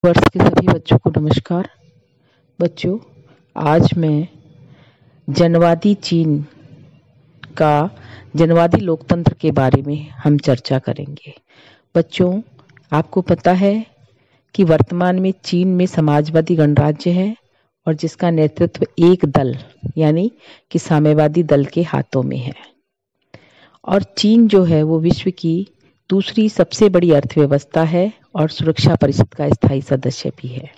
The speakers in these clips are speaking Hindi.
वर्ष के सभी बच्चों को नमस्कार। बच्चों, आज मैं जनवादी चीन का जनवादी लोकतंत्र के बारे में हम चर्चा करेंगे। बच्चों, आपको पता है कि वर्तमान में चीन में समाजवादी गणराज्य है और जिसका नेतृत्व एक दल यानी कि साम्यवादी दल के हाथों में है। और चीन जो है वो विश्व की दूसरी सबसे बड़ी अर्थव्यवस्था है और सुरक्षा परिषद का स्थायी सदस्य भी है।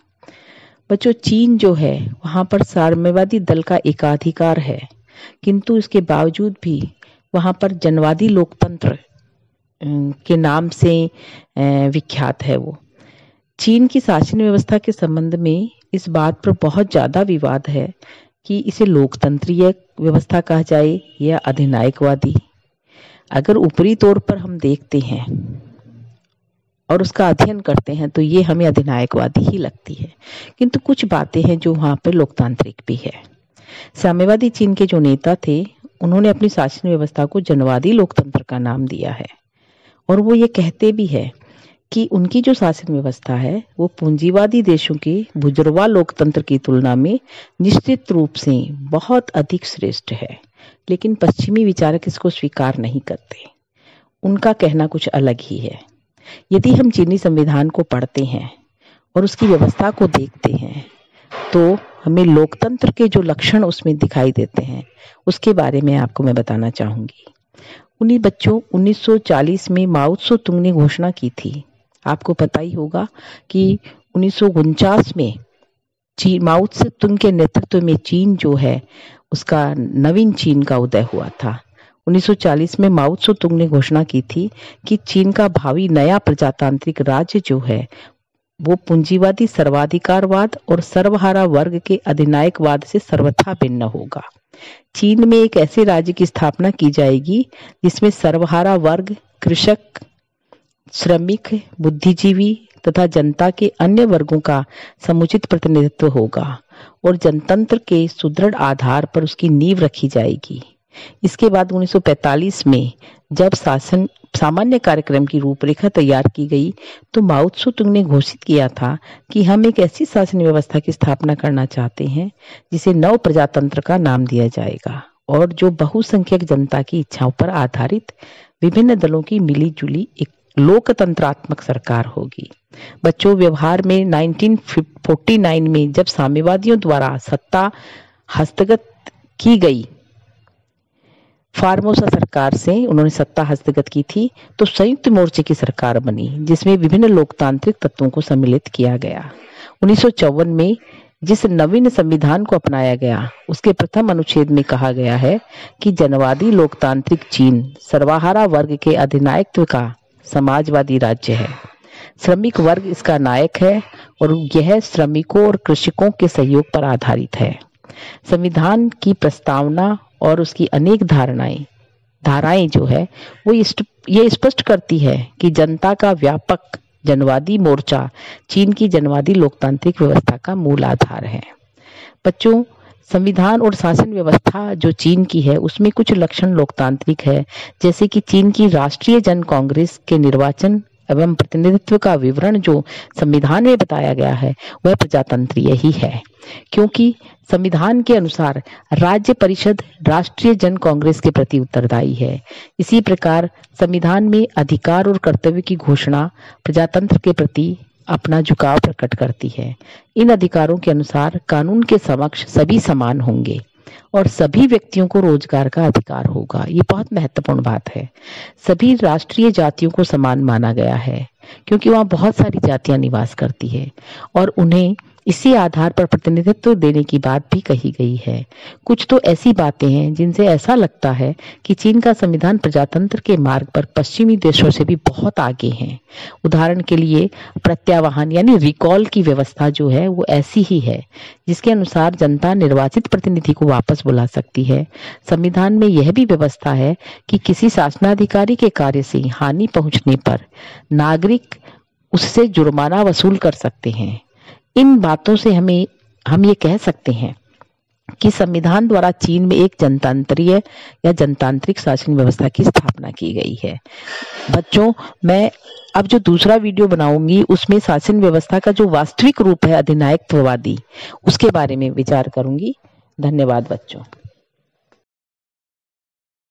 बच्चों, चीन जो है वहाँ पर साम्यवादी दल का एकाधिकार है, किंतु इसके बावजूद भी वहाँ पर जनवादी लोकतंत्र के नाम से विख्यात है। वो चीन की शासन व्यवस्था के संबंध में इस बात पर बहुत ज़्यादा विवाद है कि इसे लोकतंत्रीय व्यवस्था कहा जाए या अधिनायकवादी। अगर ऊपरी तौर पर हम देखते हैं और उसका अध्ययन करते हैं तो ये हमें अधिनायकवादी ही लगती है, किंतु कुछ बातें हैं जो वहाँ पर लोकतांत्रिक भी है। साम्यवादी चीन के जो नेता थे उन्होंने अपनी शासन व्यवस्था को जनवादी लोकतंत्र का नाम दिया है और वो ये कहते भी है कि उनकी जो शासन व्यवस्था है वो पूंजीवादी देशों के बुजुर्गवा लोकतंत्र की तुलना में निश्चित रूप से बहुत अधिक श्रेष्ठ है, लेकिन पश्चिमी विचारक इसको स्वीकार नहीं करते। उनका कहना कुछ अलग ही है। यदि हम चीनी संविधान को पढ़ते हैं और उसकी व्यवस्था को देखते हैं तो हमें लोकतंत्र के जो लक्षण उसमें दिखाई देते हैं उसके बारे में आपको मैं बताना चाहूंगी। उन्हीं बच्चों, 1940 में माओ त्से तुंग ने घोषणा की थी। आपको पता ही होगा कि 1949 में माओ त्से तुंग के नेतृत्व में चीन जो है उसका नवीन चीन का उदय हुआ था। 1940 में माओ त्से तुंग ने घोषणा की थी कि चीन का भावी नया प्रजातांत्रिक राज्य जो है वो पूंजीवादी सर्वाधिकारवाद और सर्वहारा वर्ग के अधिनायकवाद से सर्वथा भिन्न होगा। चीन में एक ऐसे राज्य की स्थापना की जाएगी जिसमें सर्वहारा वर्ग, कृषक, श्रमिक, बुद्धिजीवी तथा जनता के अन्य वर्गों का समुचित प्रतिनिधित्व होगा और जनतंत्र के सुदृढ़ आधार पर उसकी नींव रखी जाएगी। इसके बाद 1945 में जब सामान्य कार्यक्रम की रूपरेखा तैयार की गई तो माओ त्से तुंग ने घोषित किया था कि हम एक ऐसी शासन व्यवस्था की स्थापना करना चाहते हैं जिसे नव प्रजातंत्र का नाम दिया जाएगा और जो बहुसंख्यक जनता की इच्छाओं पर आधारित विभिन्न दलों की मिलीजुली एक लोकतंत्रात्मक सरकार होगी। बच्चों, व्यवहार में 1949 में जब साम्यवादियों द्वारा सत्ता हस्तगत की गई, फार्मोसा सरकार से उन्होंने सत्ता हस्तगत की थी तो संयुक्त मोर्चे की सरकार बनी जिसमें विभिन्न लोकतांत्रिक तत्वों को सम्मिलित किया गया। 1954 में जिस नवीन संविधान को अपनाया गया उसके प्रथम अनुच्छेद में कहा गया है कि जनवादी लोकतांत्रिक चीन सर्वहारा वर्ग के अधिनायकत्व का समाजवादी राज्य है। श्रमिक वर्ग इसका नायक है और यह श्रमिकों और कृषकों के सहयोग पर आधारित है। संविधान की प्रस्तावना और उसकी अनेक धाराएं जो है वो ये स्पष्ट करती है कि जनता का व्यापक जनवादी मोर्चा चीन की जनवादी लोकतांत्रिक व्यवस्था का मूल आधार है। बच्चों, संविधान और शासन व्यवस्था जो चीन की है उसमें कुछ लक्षण लोकतांत्रिक है, जैसे कि चीन की राष्ट्रीय जन कांग्रेस के निर्वाचन एवं प्रतिनिधित्व का विवरण जो संविधान में बताया गया है वह प्रजातंत्रीय ही है, क्योंकि संविधान के अनुसार राज्य परिषद राष्ट्रीय जन कांग्रेस के प्रति उत्तरदायी है। इसी प्रकार संविधान में अधिकार और कर्तव्य की घोषणा प्रजातंत्र के प्रति अपना झुकाव प्रकट करती है। इन अधिकारों के अनुसार कानून के समक्ष सभी समान होंगे और सभी व्यक्तियों को रोजगार का अधिकार होगा। ये बहुत महत्वपूर्ण बात है। सभी राष्ट्रीय जातियों को समान माना गया है क्योंकि वहाँ बहुत सारी जातियां निवास करती है और उन्हें इसी आधार पर प्रतिनिधित्व देने की बात भी कही गई है। कुछ तो ऐसी बातें हैं जिनसे ऐसा लगता है कि चीन का संविधान प्रजातंत्र के मार्ग पर पश्चिमी देशों से भी बहुत आगे है। उदाहरण के लिए प्रत्यावाहन यानी रिकॉल की व्यवस्था जो है वो ऐसी ही है जिसके अनुसार जनता निर्वाचित प्रतिनिधि को वापस बुला सकती है। संविधान में यह भी व्यवस्था है कि किसी शासनाधिकारी के कार्य से हानि पहुंचने पर नागरिक उससे जुर्माना वसूल कर सकते हैं। इन बातों से हम ये कह सकते हैं कि संविधान द्वारा चीन में एक जनतांत्रीय या जनतांत्रिक शासन व्यवस्था की स्थापना की गई है। बच्चों, मैं अब जो दूसरा वीडियो बनाऊंगी उसमें शासन व्यवस्था का जो वास्तविक रूप है अधिनायकत्ववादी, उसके बारे में विचार करूंगी। धन्यवाद बच्चों।